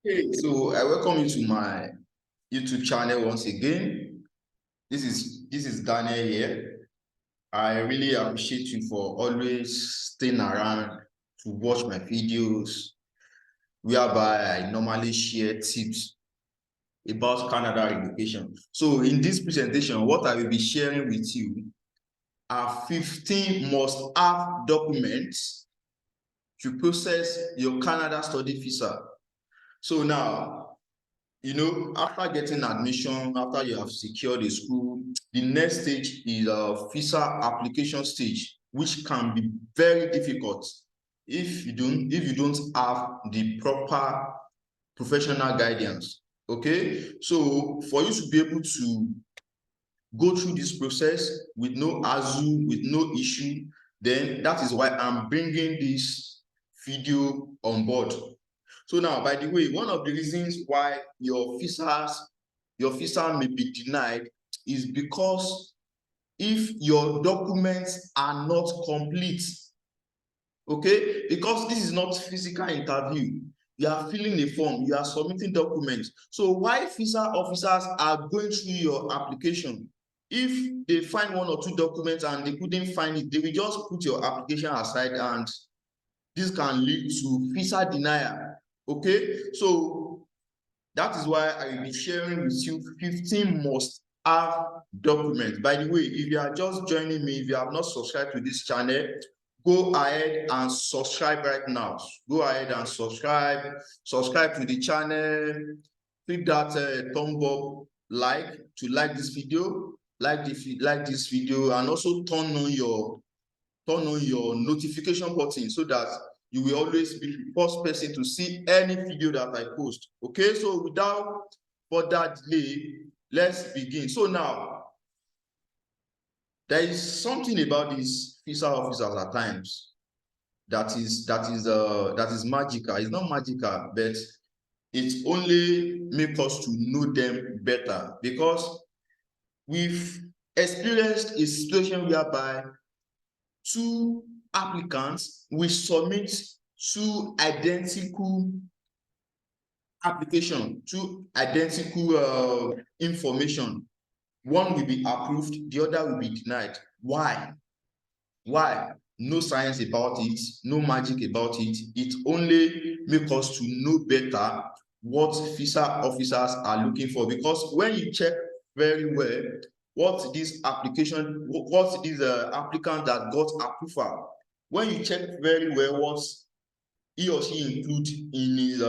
Hey, so I welcome you to my YouTube channel once again. This is Daniel here. I really appreciate you for always staying around to watch my videos, whereby I normally share tips about Canada relocation. So in this presentation, what I will be sharing with you are 15 must-have documents to process your Canada study visa. So now, after getting admission, after you have secured a school, the next stage is a visa application stage, which can be very difficult if you don't have the proper professional guidance. Okay, so for you to be able to go through this process with no hassle, with no issue, then that is why I'm bringing this video on board. So now, by the way, one of the reasons why your visa may be denied is because if your documents are not complete. Okay, because this is not physical interview. You are filling a form, you are submitting documents. So why visa officers are going through your application, if they find one or two documents and they couldn't find it, they will just put your application aside, and this can lead to visa denial. Okay, so that is why I will be sharing with you 15 must-have documents. By the way, if you are just joining me, if you have not subscribed to this channel, go ahead and subscribe right now. Go ahead and subscribe to the channel. Click that thumb up to like this video, like this video, and also turn on your notification button so that you will always be the first person to see any video that I post. Okay, so without further delay, let's begin. So now, there is something about these visa officers at times that is magical. It's not magical, but it only makes us to know them better, because we've experienced a situation whereby two applicants will submit two identical application, two identical information. One will be approved, the other will be denied. Why? No science about it, no magic about it. It only makes us to know better what visa officers are looking for, because when you check very well what this applicant that got approval, when you check very well what he or she include in his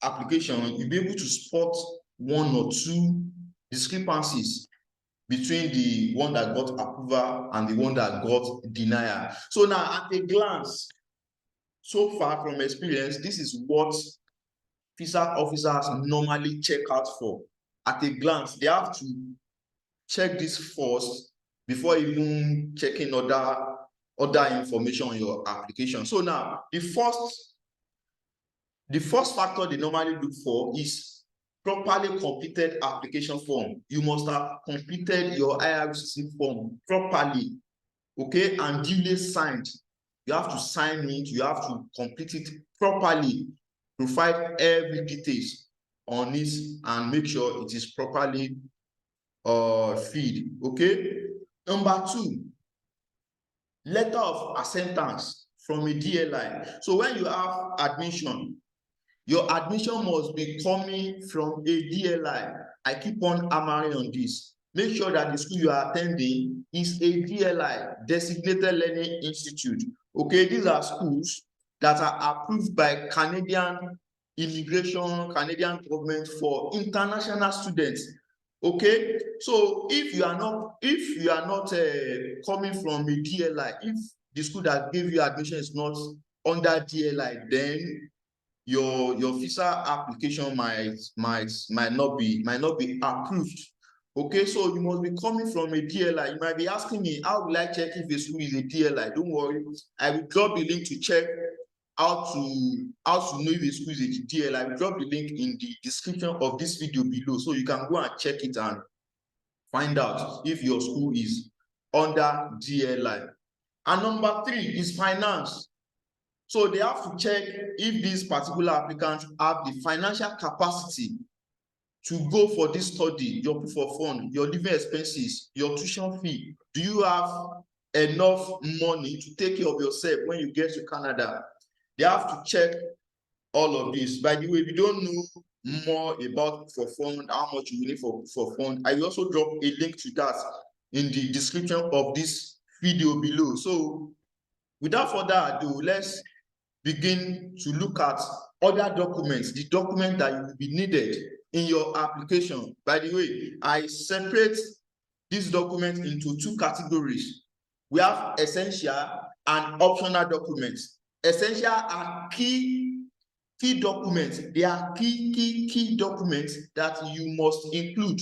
application, you'll be able to spot one or two discrepancies between the one that got approval and the one that got denial. So now, at a glance, so far from experience, this is what visa officers normally check out for. At a glance, they have to check this first before even checking other information on your application. So now, the first factor they normally look for is properly completed application form. You must have completed your IRCC form properly, okay, and duly signed. You have to sign it, you have to complete it properly, provide every details on it, and make sure it is properly filled. Okay. Number two, letter of acceptance from a DLI. So when you have admission, your admission must be coming from a DLI. I keep on hammering on this. Make sure that the school you are attending is a DLI, Designated Learning Institute. Okay, these are schools that are approved by Canadian immigration, Canadian government for international students. Okay, so if you are not coming from a DLI, if the school that gave you admission is not under DLI, then your visa application might not be approved. Okay, so you must be coming from a DLI. You might be asking me, how will I check if a school is a DLI? Don't worry, I will drop the link to check how to know if a school is a DLI. I will drop the link in the description of this video below, so you can go and check it and find out if your school is under DLI. And number three is finance. So they have to check if these particular applicants have the financial capacity to go for this study, your proof of fund, your living expenses, your tuition fee. Do you have enough money to take care of yourself when you get to Canada? They have to check all of this. By the way, if you don't know more about proof of fund, how much you need for proof of fund, I will also drop a link to that in the description of this video below. So without further ado, let's begin to look at other documents, the document that you will be needed in your application. By the way, I separate this document into two categories. We have essential and optional documents. Essential are key documents. They are key documents that you must include.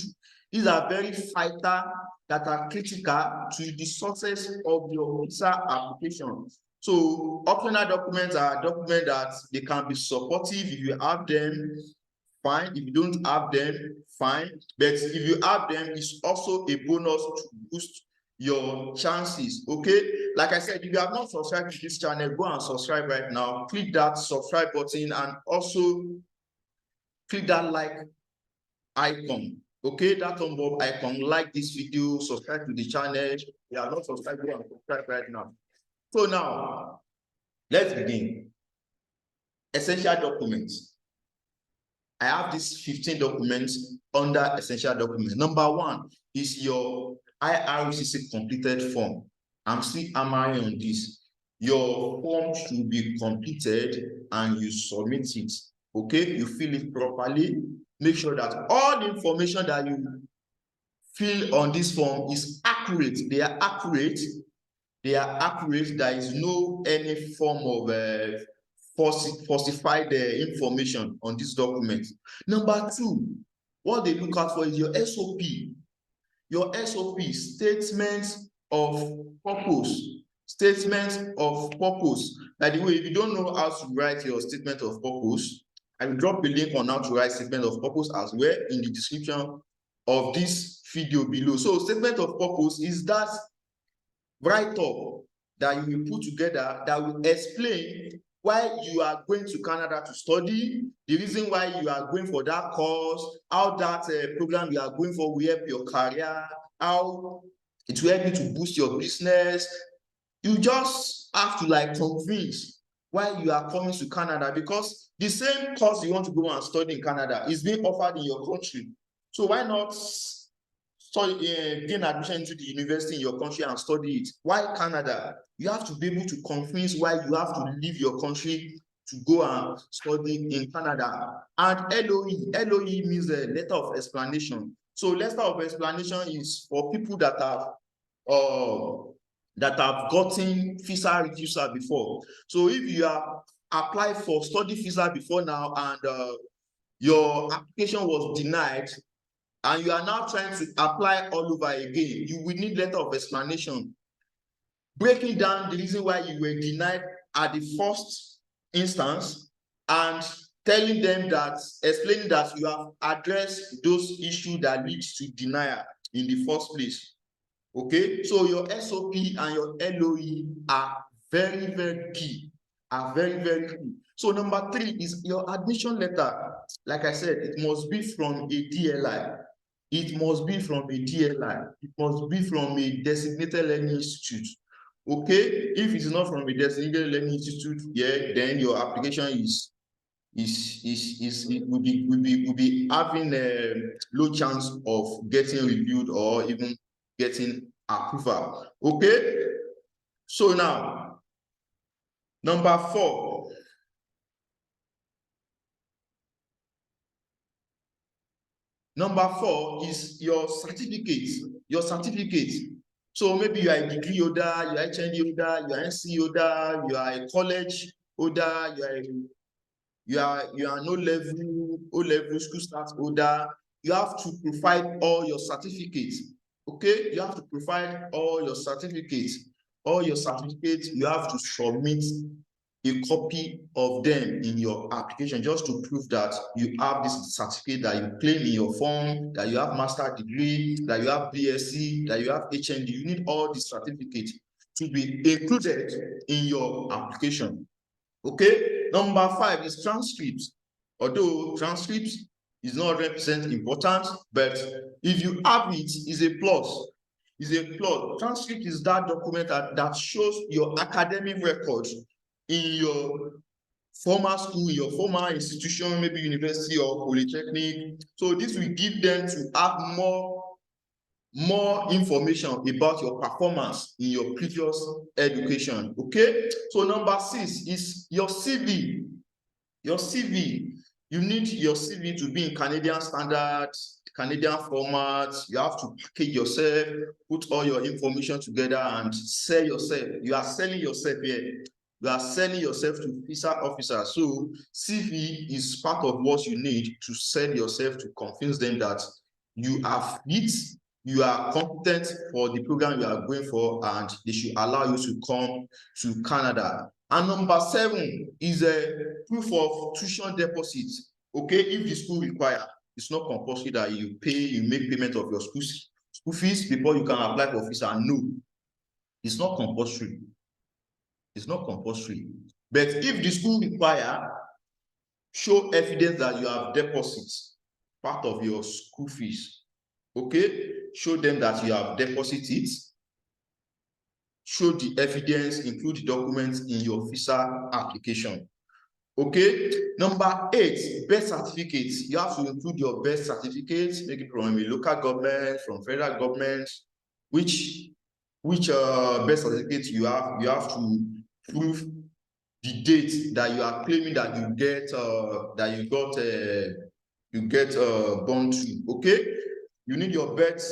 These are very vital, that are critical to the success of your visa application. So optional documents are documents that they can be supportive. If you have them, fine. If you don't have them, fine. But if you have them, it's also a bonus to boost your chances. Okay, like I said, if you have not subscribed to this channel, go and subscribe right now. Click that subscribe button and also click that like icon. Okay, that thumb up icon. Like this video, subscribe to the channel. If you are not subscribed, go and subscribe right now. So now let's begin. Essential documents. I have these 15 documents under essential documents. Number one is your IRCC completed form. I'm still hammering on this. Your form should be completed and you submit it. Okay, you fill it properly. Make sure that all the information that you fill on this form is accurate. They are accurate. They are accurate. There is no any form of falsified information on this document. Number two, what they look out for is your SOP. Your SOP, statement of purpose. Statement of purpose. By the way, if you don't know how to write your statement of purpose, I will drop a link on how to write statement of purpose as well in the description of this video below. So statement of purpose is that write-up that you will put together that will explain why you are going to Canada to study, the reason why you are going for that course, how that program you are going for will help your career, how it will help you to boost your business. You just have to like convince why you are coming to Canada, because the same course you want to go and study in Canada is being offered in your country. So why not gain admission into the university in your country and study it? Why Canada? You have to be able to convince why you have to leave your country to go and study in Canada. And LOE means a letter of explanation. So letter of explanation is for people that have gotten visa refusal before. So if you have applied for study visa before now and your application was denied, and you are now trying to apply all over again, you will need letter of explanation, breaking down the reason why you were denied at the first instance and telling them that, explaining that you have addressed those issues that lead to denial in the first place. Okay, so your SOP and your LOE are very key, very key. So number three is your admission letter. Like I said, it must be from a DLI. It must be from a DLI. It must be from a designated learning institute. Okay, if it's not from a designated learning institute, yeah, then your application will be having a low chance of getting reviewed or even getting approval. Okay, so now number four. Number four is your certificate. Your certificate. So maybe you are a degree holder, you are HND holder, you are NC holder, you are a college holder, you are no level, O-level school start holder. You have to provide all your certificates. Okay, you have to provide all your certificates. All your certificates, you have to submit a copy of them in your application just to prove that you have this certificate that you claim in your form, that you have master's degree, that you have BSc, that you have HND. You need all these certificates to be included in your application. Okay, number 5 is transcripts. Although transcripts is not 100% important, but if you have it, is a plus. Is a plus. Transcript is that document that shows your academic record in your former school, your former institution, maybe university or polytechnic. So this will give them to have more information about your performance in your previous education. Okay, so number 6 is your CV. Your CV, you need your CV to be in Canadian standards, Canadian format. You have to package yourself, put all your information together and sell yourself. You are selling yourself here. You are selling yourself to visa officers. So CV is part of what you need to sell yourself, to convince them that you are fit, you are competent for the program you are going for, and they should allow you to come to Canada. And number 7 is a proof of tuition deposit. Okay, if the school require, it's not compulsory that you make payment of your school fees before you can apply for visa. No, it's not compulsory. It's not compulsory. But if the school require, show evidence that you have deposits part of your school fees. Okay, show them that you have deposited. Show the evidence, include the documents in your visa application. Okay, number 8, birth certificates. You have to include your birth certificates, make it from a local government, from federal government, which birth certificate you have to prove the date that you are claiming that you get born to. Okay, you need your birth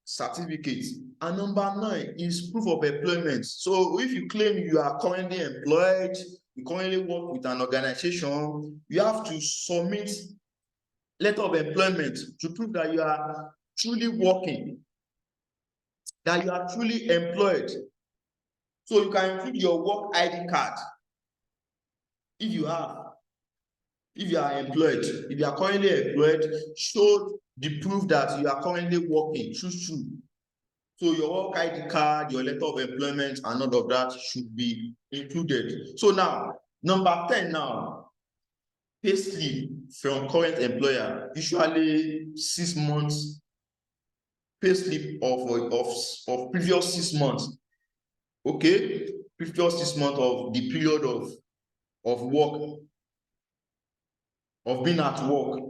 certificate. And number 9 is proof of employment. So if you claim you are currently employed, you currently work with an organization, you have to submit letter of employment to prove that you are truly working, that you are truly employed. So you can include your work ID card if you are employed. If you are currently employed, show the proof that you are currently working. True. So your work ID card, your letter of employment, and all of that should be included. So now, number 10 now, payslip from current employer, usually 6 months payslip of previous 6 months. Okay, previous 6 months of the period of work, of being at work.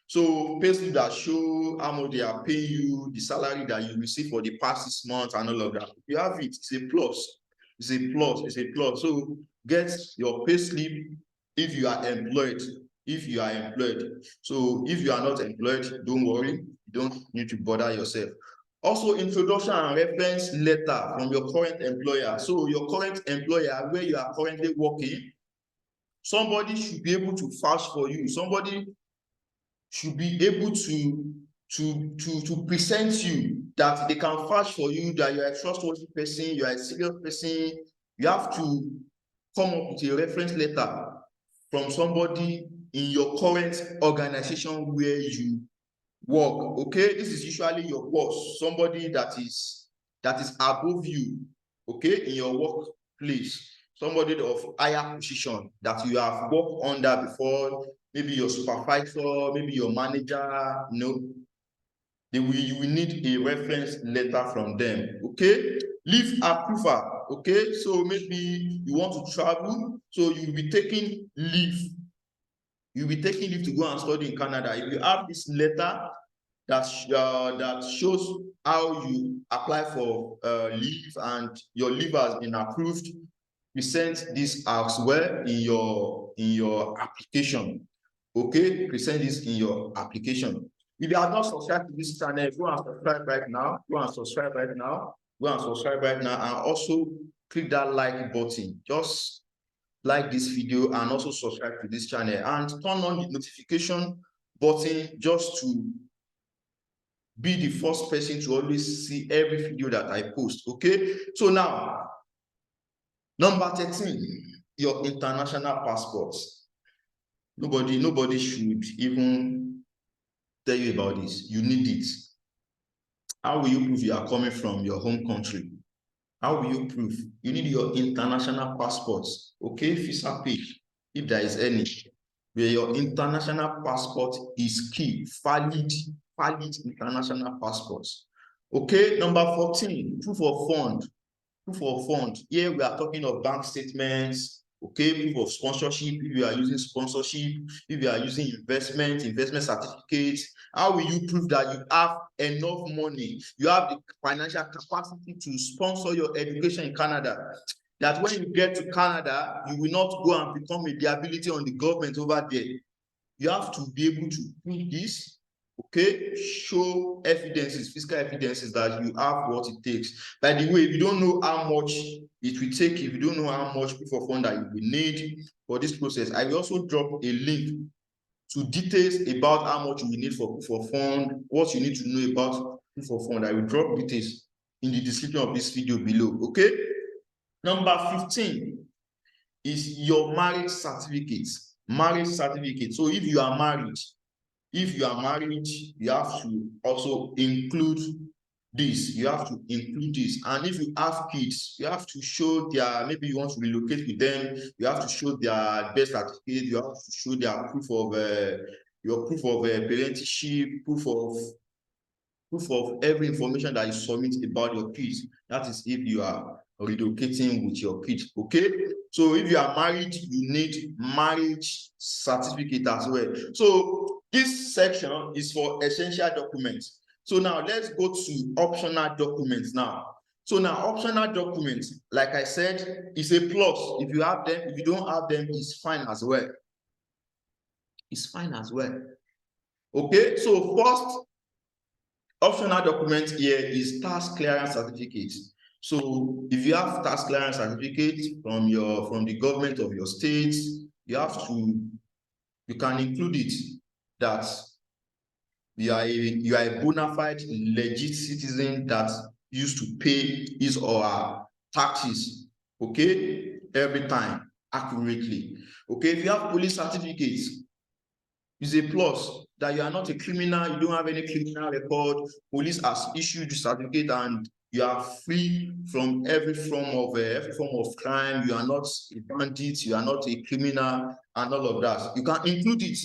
So payslip that show how much they are paying you, the salary that you receive for the past 6 months and all of that. If you have it, it's a plus. It's a plus. It's a plus. So get your payslip if you are employed. If you are employed. So if you are not employed, don't worry. You don't need to bother yourself. Also, introduction and reference letter from your current employer. So your current employer, where you are currently working, somebody should be able to vouch for you. Somebody should be able to present you, that they can vouch for you, that you are a trustworthy person, you are a serious person. You have to come up with a reference letter from somebody in your current organization where you work. Okay, this is usually your boss, somebody that is above you, okay, in your workplace, somebody of higher position that you have worked under before, maybe your supervisor, maybe your manager. You will need a reference letter from them. Okay, leave approval. Okay, so maybe you want to travel, so you'll be taking leave. You'll be taking leave to go and study in Canada. If you have this letter that shows how you apply for leave and your leave has been approved, present this as well in your application. Okay, present this in your application. If you are not subscribed to this channel, go and subscribe right now. Go and subscribe right now. Go and subscribe right now, and also click that like button. Just like this video and also subscribe to this channel and turn on the notification button just to be the first person to always see every video that I post. Okay, so now number 13, your international passports. Nobody should even tell you about this. You need it. How will you prove you are coming from your home country? How will you prove? You need your international passports, okay? Visa page, if there is any. Where your international passport is key, valid international passports. Okay, number 14, proof of fund. Proof of fund. Here we are talking of bank statements, okay, proof of sponsorship, if you are using sponsorship, if you are using investment certificates. How will you prove that you have enough money, you have the financial capacity to sponsor your education in Canada? That when you get to Canada, you will not go and become a liability on the government over there. You have to be able to prove this, okay? Show evidences, physical evidences that you have what it takes. By the way, if you don't know how much it will take, if you don't know how much proof of fund that you will need for this process, I will also drop a link to details about how much you will need for proof of fund, what you need to know about proof of fund. I will drop details in the description of this video below, okay? Number 15 is your marriage certificate. Marriage certificate. So if you are married, you have to also include this. You have to include this. And if you have kids, you have to show their, maybe you want to relocate with them, you have to show their birth certificate, you have to show their proof of your proof of parentage, proof of every information that you submit about your kids. That is if you are relocating with your kids, okay? So if you are married, you need marriage certificate as well. So this section is for essential documents. So now let's go to optional documents now. So now optional documents, like I said, is a plus. If you have them, if you don't have them, it's fine as well. It's fine as well. Okay, so first optional document here is tax clearance certificate. So if you have tax clearance certificate from the government of your state, you can include it that you are a bona fide legit citizen that used to pay his or her taxes, okay, every time accurately. Okay, if you have police certificates, it's a plus that you are not a criminal, you don't have any criminal record. Police has issued the certificate and you are free from every form of crime. You are not a bandit, you are not a criminal, and all of that. You can include it.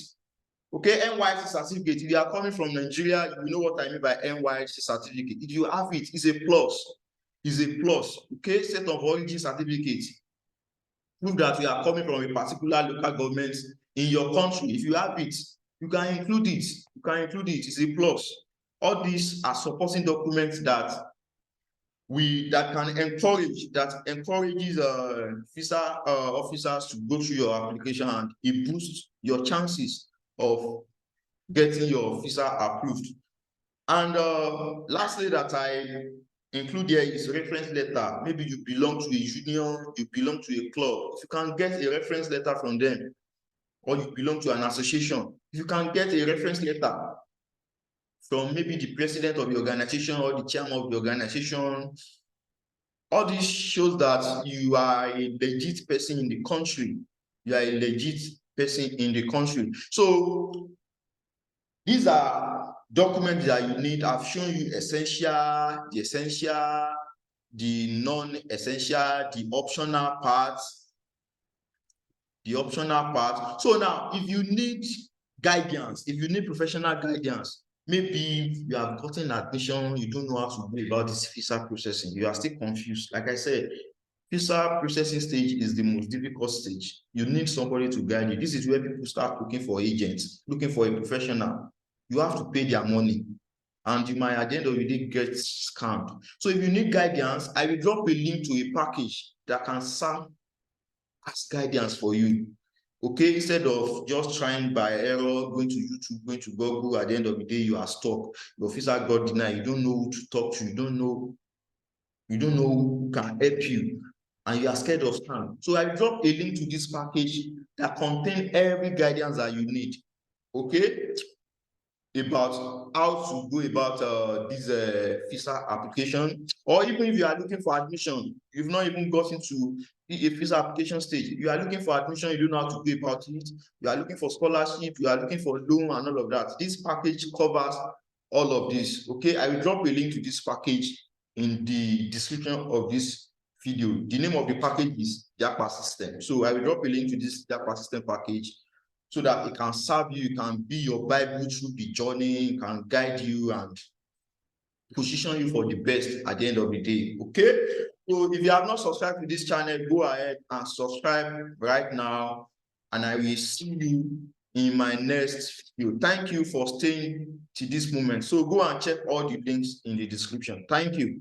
Okay, NYSC certificate. If you are coming from Nigeria, you know what I mean by NYSC certificate. If you have it, it's a plus. It's a plus. Okay, set of origin certificate. Prove that you are coming from a particular local government in your country. If you have it, you can include it. You can include it. It's a plus. All these are supporting documents that encourages visa officers to go through your application, and it boosts your chances of getting your visa approved. And lastly, that I include here is reference letter. Maybe you belong to a union, you belong to a club. If you can get a reference letter from them, or you belong to an association, you can get a reference letter from maybe the president of the organization or the chairman of the organization. All this shows that you are a legit person in the country. You are a legit person in the country. So these are documents that you need. I've shown you the essential, the non-essential, the optional parts. So now, if you need guidance, if you need professional guidance, maybe you have gotten admission, you don't know how to go about this visa processing, you are still confused. Like I said, visa processing stage is the most difficult stage. You need somebody to guide you. This is where people start looking for agents, looking for a professional. You have to pay their money, and you might at the end of the day get scammed. So if you need guidance, I will drop a link to a package that can serve as guidance for you. Okay, instead of just trying by error, going to YouTube, going to Google, at the end of the day, you are stuck. Your visa got denied. You don't know who to talk to. You don't know who can help you, and you are scared of scam. So I dropped a link to this package that contains every guidance that you need. Okay, about how to go about this visa application, or even if you are looking for admission, you've not even gotten to a visa application stage, you are looking for admission, you don't know how to go about it, you are looking for scholarship, you are looking for loan and all of that. This package covers all of this. Okay, I will drop a link to this package in the description of this video. The name of the package is Japa System. So I will drop a link to this Japa System package so that it can serve you, it can be your Bible through the journey, it can guide you and position you for the best at the end of the day. Okay, so if you have not subscribed to this channel, go ahead and subscribe right now, and I will see you in my next video. Thank you for staying to this moment. So go and check all the links in the description. Thank you.